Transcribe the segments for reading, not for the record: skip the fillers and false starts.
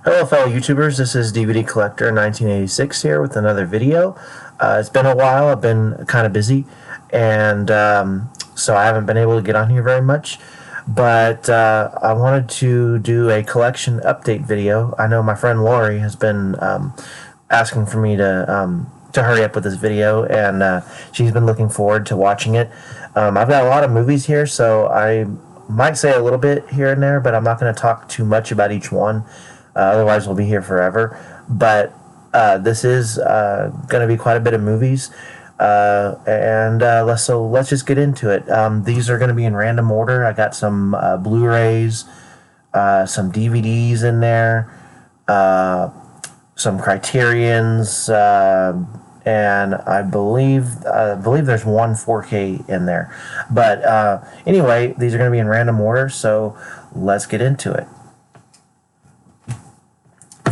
Hello fellow YouTubers, this is DVD Collector 1986 here with another video. It's been a while, I've been kind of busy, and so I haven't been able to get on here very much, but I wanted to do a collection update video. I know my friend Lori has been asking for me to hurry up with this video, and she's been looking forward to watching it. I've got a lot of movies here, so I might say a little bit here and there, but I'm not going to talk too much about each one. Otherwise, we'll be here forever. But this is going to be quite a bit of movies, and let's just get into it. These are going to be in random order. I got some Blu-rays, some DVDs in there, some Criterions, and I believe there's one 4K in there. But anyway, these are going to be in random order, so let's get into it.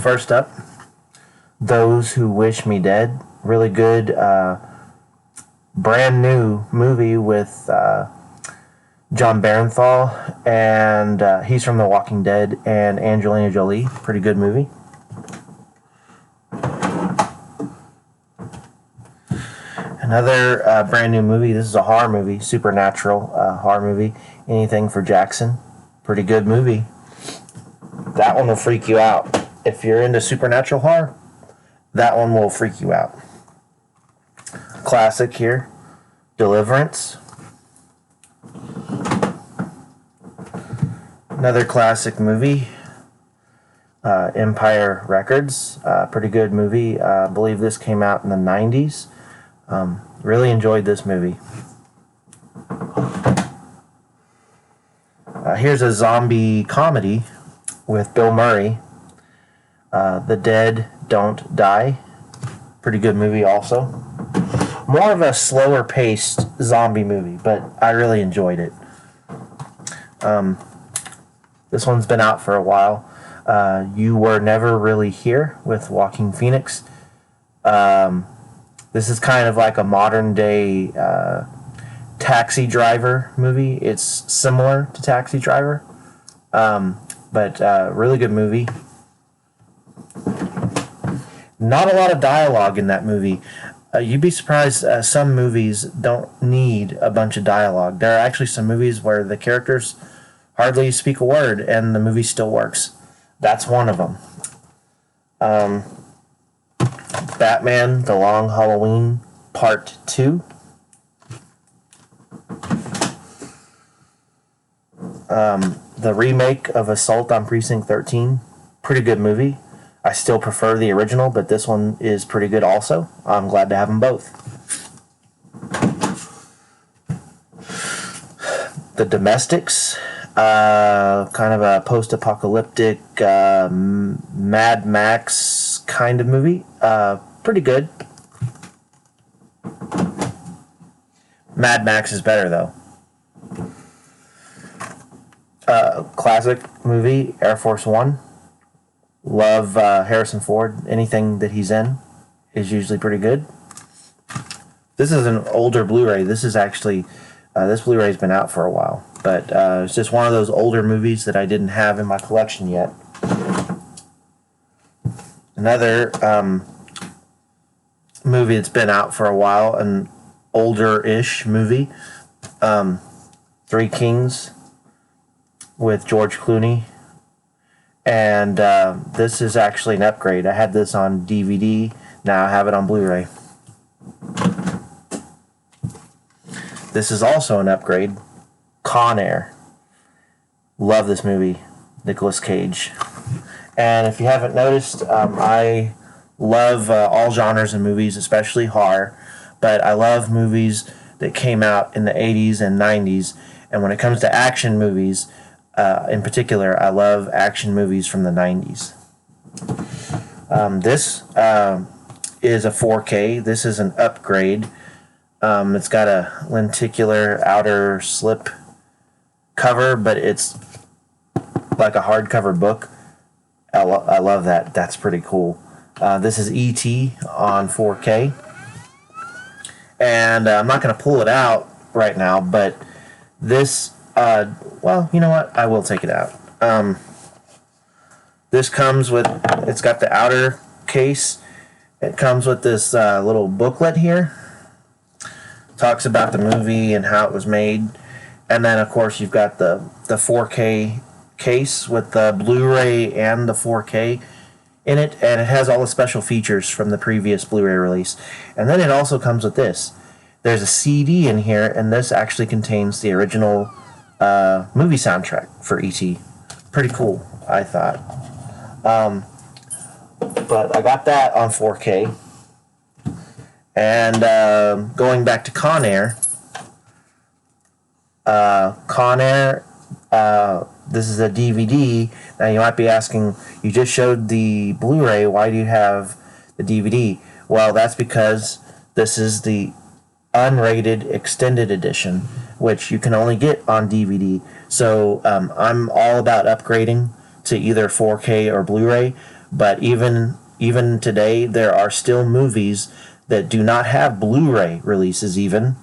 First up, Those Who Wish Me Dead. Really good, brand new movie with John Barenthal, and he's from The Walking Dead, and Angelina Jolie. Pretty good movie. Another brand new movie. This is a horror movie, supernatural horror movie. Anything for Jackson. Pretty good movie. That one will freak you out. If you're into supernatural horror, that one will freak you out. Classic here, Deliverance. Another classic movie, Empire Records. Pretty good movie. I believe this came out in the 90s. Really enjoyed this movie. Here's a zombie comedy with Bill Murray. The Dead Don't Die. Pretty good movie also. More of a slower paced zombie movie, but I really enjoyed it. This one's been out for a while. You Were Never Really Here with Joaquin Phoenix. This is kind of like a modern day Taxi Driver movie. It's similar to Taxi Driver, but really good movie. Not a lot of dialogue in that movie. You'd be surprised, some movies don't need a bunch of dialogue. There are actually some movies where the characters hardly speak a word and the movie still works. That's one of them. Batman, The Long Halloween, Part 2. The remake of Assault on Precinct 13. Pretty good movie. I still prefer the original, but this one is pretty good also. I'm glad to have them both. The Domestics, kind of a post-apocalyptic Mad Max kind of movie. Pretty good. Mad Max is better, though. Classic movie, Air Force One. Love Harrison Ford. Anything that he's in is usually pretty good. This is an older Blu-ray. This is actually, this Blu-ray's been out for a while. But it's just one of those older movies that I didn't have in my collection yet. Another movie that's been out for a while, an older-ish movie. Three Kings with George Clooney. And this is actually an upgrade. I had this on DVD. Now I have it on Blu-ray. This is also an upgrade. Con Air. Love this movie. Nicolas Cage. And if you haven't noticed, I love all genres of movies, especially horror. But I love movies that came out in the 80s and 90s. And when it comes to action movies, in particular, I love action movies from the 90s. This is a 4K. This is an upgrade. It's got a lenticular outer slip cover, but it's like a hardcover book. I love that. That's pretty cool. This is E.T. on 4K. And I'm not going to pull it out right now, but this... well, you know what? I will take it out. This comes with, it's got the outer case. It comes with this little booklet here. Talks about the movie and how it was made. And then, of course, you've got the 4K case with the Blu-ray and the 4K in it. And it has all the special features from the previous Blu-ray release. And then it also comes with this. There's a CD in here, and this actually contains the original movie soundtrack for E.T. Pretty cool, I thought. But I got that on 4K. And going back to Con Air, this is a DVD. Now you might be asking, you just showed the Blu-ray, why do you have the DVD? Well, that's because this is the unrated extended edition, which you can only get on DVD. So I'm all about upgrading to either 4K or Blu-ray, but even today there are still movies that do not have Blu-ray releases even,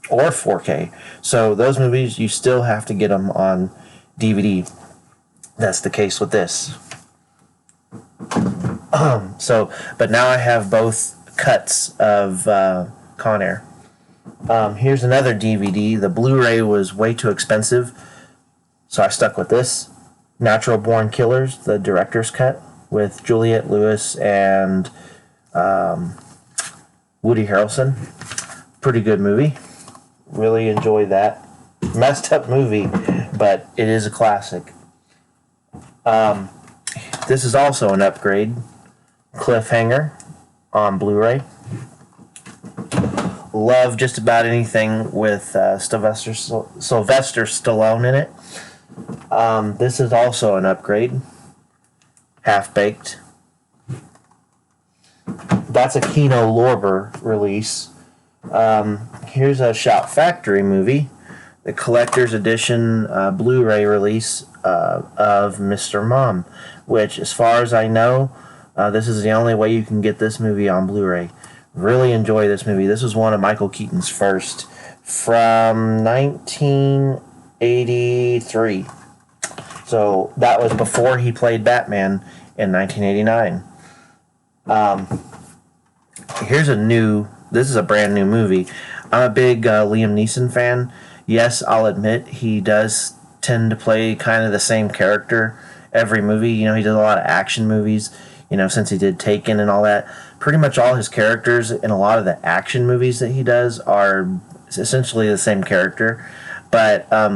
or 4K. So those movies, you still have to get them on DVD. That's the case with this. But now I have both cuts of Con Air. Here's another DVD. The Blu-ray was way too expensive, so I stuck with this. Natural Born Killers, the director's cut, with Juliette Lewis and Woody Harrelson. Pretty good movie. Really enjoyed that. Messed up movie, but it is a classic. This is also an upgrade. Cliffhanger on Blu-ray. Love just about anything with Sylvester Stallone in it. This is also an upgrade. Half-Baked. That's a Kino Lorber release. Here's a Shout Factory movie. The collector's edition Blu-ray release of Mr. Mom, which, as far as I know, this is the only way you can get this movie on Blu-ray. Really enjoy this movie. This was one of Michael Keaton's first, from 1983. So that was before he played Batman in 1989. This is a brand new movie. I'm a big Liam Neeson fan. Yes, I'll admit he does tend to play kind of the same character every movie. You know, he does a lot of action movies, you know, since he did Taken and all that. Pretty much all his characters in a lot of the action movies that he does are essentially the same character. But I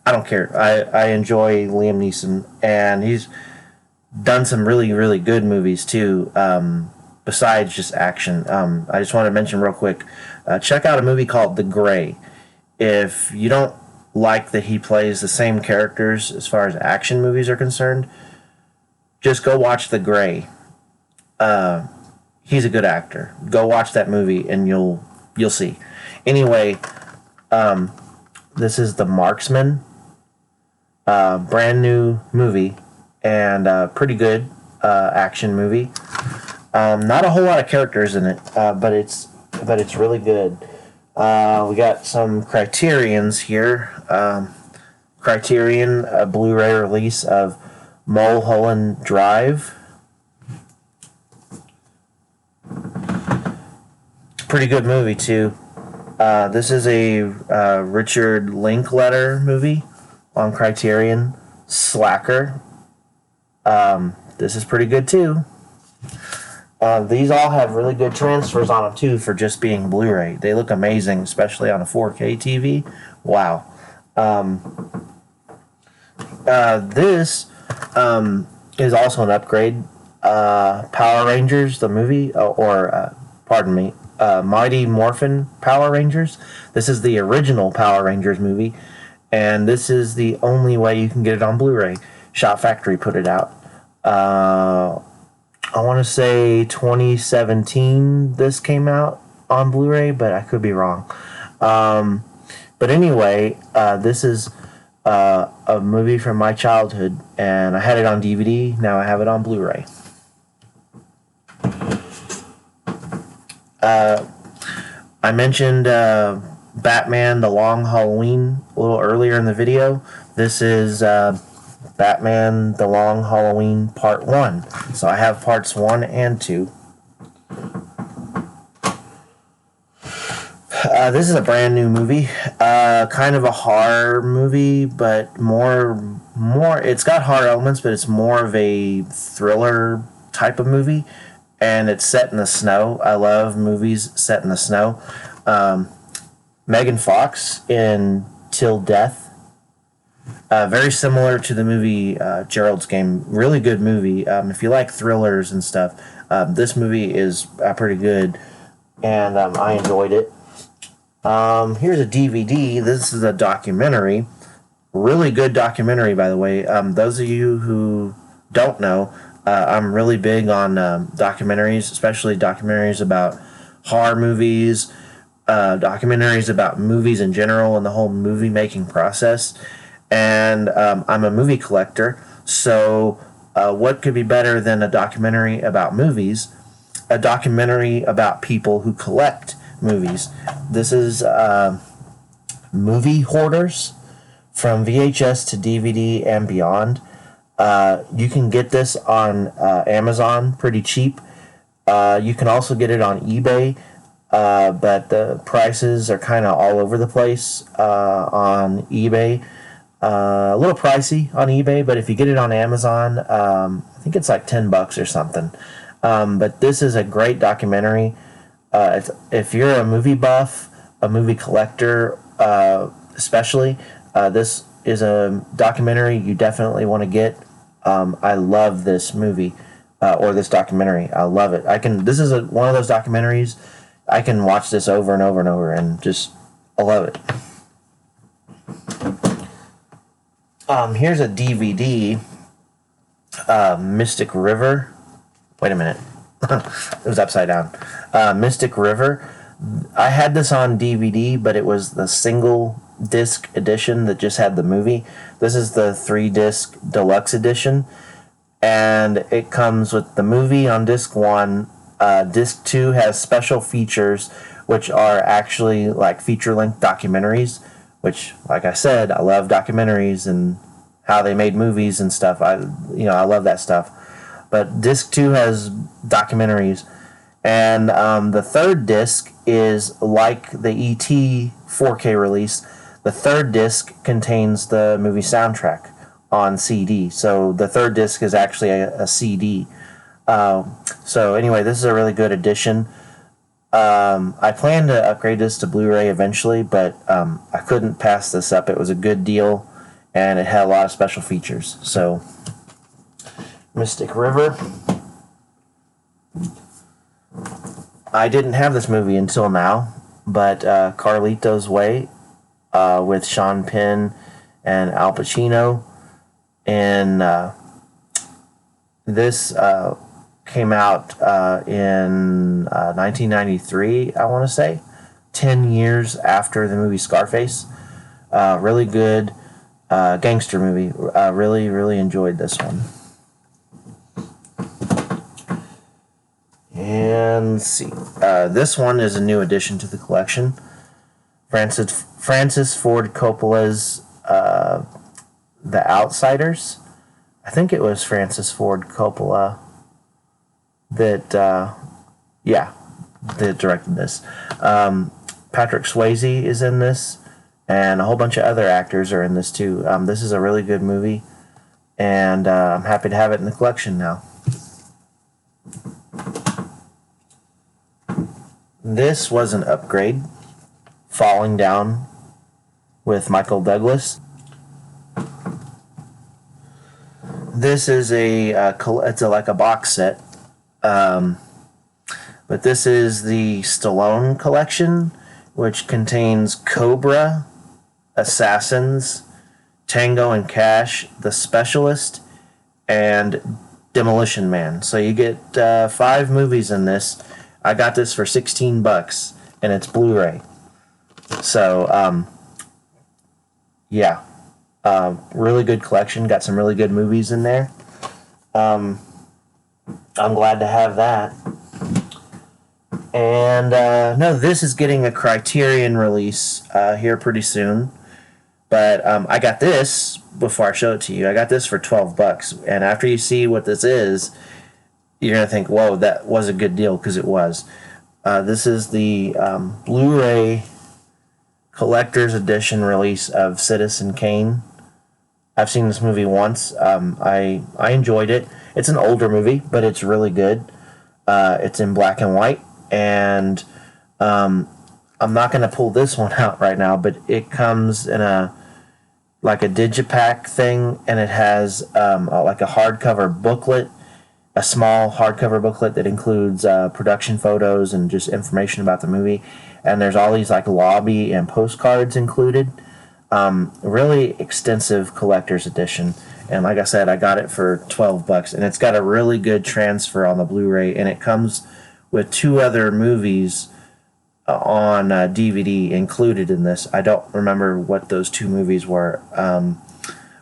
don't care. I enjoy Liam Neeson, and he's done some really, really good movies too, besides just action. I just want to mention real quick, check out a movie called The Gray. If you don't like that he plays the same characters as far as action movies are concerned, just go watch The Gray. He's a good actor. Go watch that movie and you'll see. Anyway, this is The Marksman. Brand new movie and pretty good action movie. Not a whole lot of characters in it, but it's really good. We got some Criterions here. Criterion, a Blu-ray release of Mulholland Drive. Pretty good movie too. This is a Richard Linklater movie on Criterion. Slacker. This is pretty good too. These all have really good transfers on them too for just being Blu-ray. They look amazing, especially on a 4K TV. Wow. This is also an upgrade. Power Rangers, the movie, Mighty Morphin Power Rangers. This is the original Power Rangers movie, and this is the only way you can get it on Blu-ray. Shout Factory put it out. I want to say 2017 this came out on Blu-ray, but I could be wrong. But anyway, this is a movie from my childhood, and I had it on DVD. Now I have it on Blu-ray. I mentioned Batman: The Long Halloween a little earlier in the video. This is Batman The Long Halloween Part 1. So I have parts 1 and 2. This is a brand new movie, kind of a horror movie, but more. It's got horror elements, but it's more of a thriller type of movie, and it's set in the snow. I love movies set in the snow. Megan Fox in Till Death, very similar to the movie Gerald's Game. Really good movie. If you like thrillers and stuff, this movie is pretty good, and I enjoyed it. Here's a DVD. This is a documentary. Really good documentary, by the way. Those of you who don't know, I'm really big on documentaries, especially documentaries about horror movies, documentaries about movies in general and the whole movie making process. And I'm a movie collector, so what could be better than a documentary about movies? A documentary about people who collect movies. This is Movie Hoarders, from VHS to DVD and beyond. You can get this on Amazon pretty cheap. You can also get it on eBay, but the prices are kind of all over the place on eBay. A little pricey on eBay, but if you get it on Amazon, I think it's like $10 or something. But this is a great documentary. If you're a movie buff, a movie collector, especially, this is a documentary you definitely want to get. I love this movie or this documentary. I love it. This is one of those documentaries I can watch this over and over and over, and just I love it. Here's a DVD. Mystic River. Wait a minute. It was upside down. Mystic River. I had this on DVD, but it was the single disc edition that just had the movie. This is the 3-disc deluxe edition, and it comes with the movie on disc 1. Disc 2 has special features, which are actually like feature-length documentaries, which, like I said, I love documentaries and how they made movies and stuff. I love that stuff. But disc 2 has documentaries, and the third disc is like the E.T. 4K release. The third disc contains the movie soundtrack on CD. So the third disc is actually a CD. So anyway, this is a really good addition. I plan to upgrade this to Blu-ray eventually, but I couldn't pass this up. It was a good deal, and it had a lot of special features. So, Mystic River. I didn't have this movie until now, but Carlito's Way with Sean Penn and Al Pacino. And this came out in 1993, I want to say, 10 years after the movie Scarface. Really good gangster movie. Really, really enjoyed this one. And let's see. This one is a new addition to the collection. Francis Ford Coppola's The Outsiders. I think it was Francis Ford Coppola that directed this. Patrick Swayze is in this, and a whole bunch of other actors are in this too. This is a really good movie, and I'm happy to have it in the collection now. This was an upgrade, Falling Down with Michael Douglas. This is like a box set, but this is the Stallone Collection, which contains Cobra, Assassins, Tango and Cash, The Specialist, and Demolition Man. So you get 5 movies in this. I got this for $16, and it's Blu-ray. So, really good collection. Got some really good movies in there. I'm glad to have that. And no, this is getting a Criterion release here pretty soon. But I got this before I show it to you. I got this for $12, and after you see what this is, you're gonna think, "Whoa, that was a good deal," because it was. This is the Blu-ray collector's edition release of Citizen Kane. I've seen this movie once. I enjoyed it. It's an older movie, but it's really good. It's in black and white, and I'm not going to pull this one out right now, but it comes in a digipack thing, and it has like a hardcover booklet, a small hardcover booklet that includes production photos and just information about the movie. And there's all these like lobby and postcards included. Really extensive collector's edition. And like I said, I got it for $12, and it's got a really good transfer on the Blu-ray, and it comes with 2 other movies on DVD included in this. I don't remember what those 2 movies were,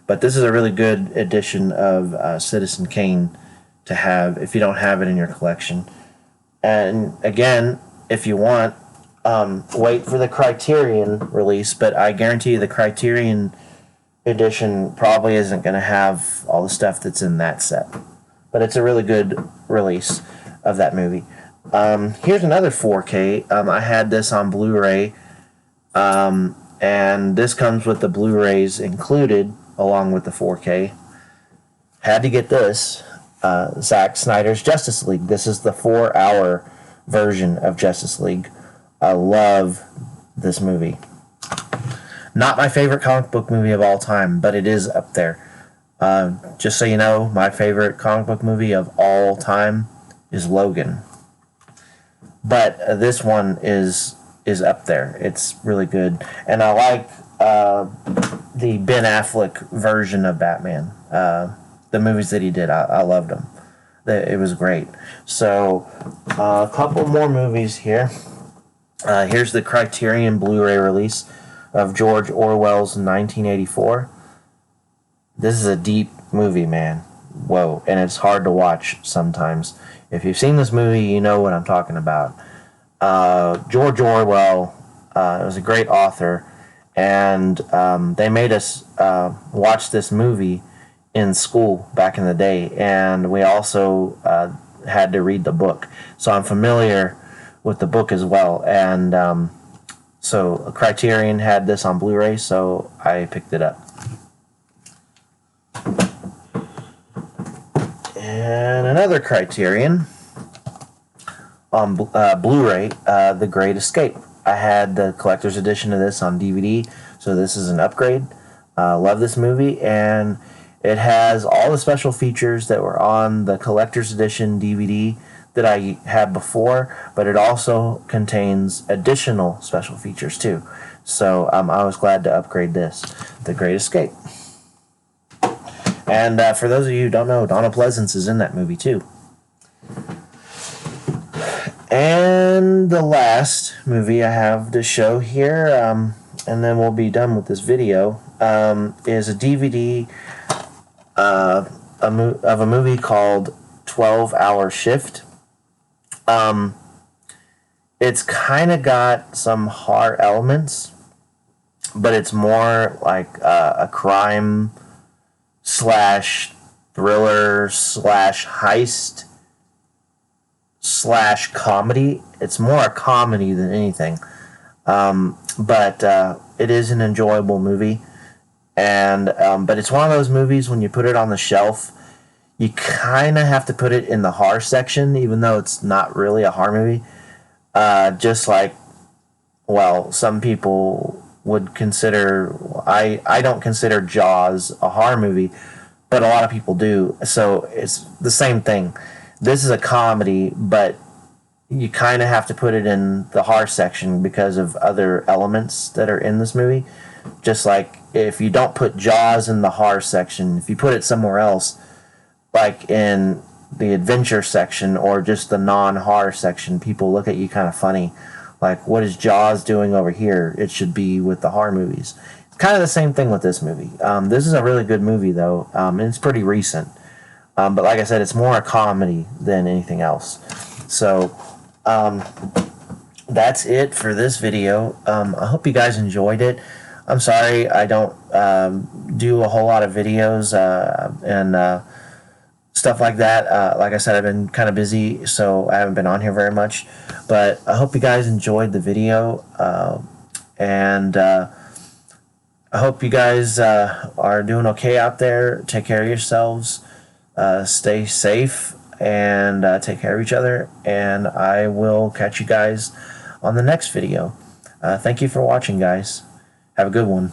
but this is a really good edition of Citizen Kane to have if you don't have it in your collection. And again, if you want, wait for the Criterion release, but I guarantee you the Criterion edition probably isn't going to have all the stuff that's in that set. But it's a really good release of that movie. Here's another 4K. I had this on Blu-ray, and this comes with the Blu-rays included along with the 4K. Had to get this. Zack Snyder's Justice League. This is the 4-hour version of Justice League. I love this movie. Not my favorite comic book movie of all time, but it is up there. Just so you know, my favorite comic book movie of all time is Logan. But this one is up there. It's really good. And I like the Ben Affleck version of Batman. The movies that he did, I loved them. It was great. So, a couple more movies here. Here's the Criterion Blu-ray release of George Orwell's 1984. This is a deep movie, man. Whoa, and it's hard to watch sometimes. If you've seen this movie, you know what I'm talking about. George Orwell was a great author, and they made us watch this movie in school back in the day, and we also had to read the book. So I'm familiar with the book as well, and so Criterion had this on Blu-ray, so I picked it up. And another Criterion on Blu-ray, The Great Escape. I had the collector's edition of this on DVD, so this is an upgrade. Love this movie, and it has all the special features that were on the collector's edition DVD that I had before, but it also contains additional special features too. So I was glad to upgrade this, The Great Escape. And for those of you who don't know, Donna Pleasance is in that movie too. And the last movie I have to show here, and then we'll be done with this video, is a DVD of a movie called 12-Hour Shift. It's kind of got some horror elements, but it's more like a crime slash thriller slash heist slash comedy. It's more a comedy than anything, but it is an enjoyable movie. And but it's one of those movies when you put it on the shelf, you kind of have to put it in the horror section, even though it's not really a horror movie. Just like, well, some people would consider, I don't consider Jaws a horror movie, but a lot of people do. So it's the same thing. This is a comedy, but you kind of have to put it in the horror section because of other elements that are in this movie. Just like if you don't put Jaws in the horror section, if you put it somewhere else, like in the adventure section or just the non-horror section, people look at you kind of funny. Like, what is Jaws doing over here? It should be with the horror movies. It's kind of the same thing with this movie. This is a really good movie, though, and it's pretty recent. But like I said, it's more a comedy than anything else. So that's it for this video. I hope you guys enjoyed it. I'm sorry I don't do a whole lot of videos and stuff like that. Like I said, I've been kind of busy, so I haven't been on here very much. But I hope you guys enjoyed the video, and I hope you guys are doing okay out there. Take care of yourselves, stay safe, and take care of each other. And I will catch you guys on the next video. Thank you for watching, guys. Have a good one.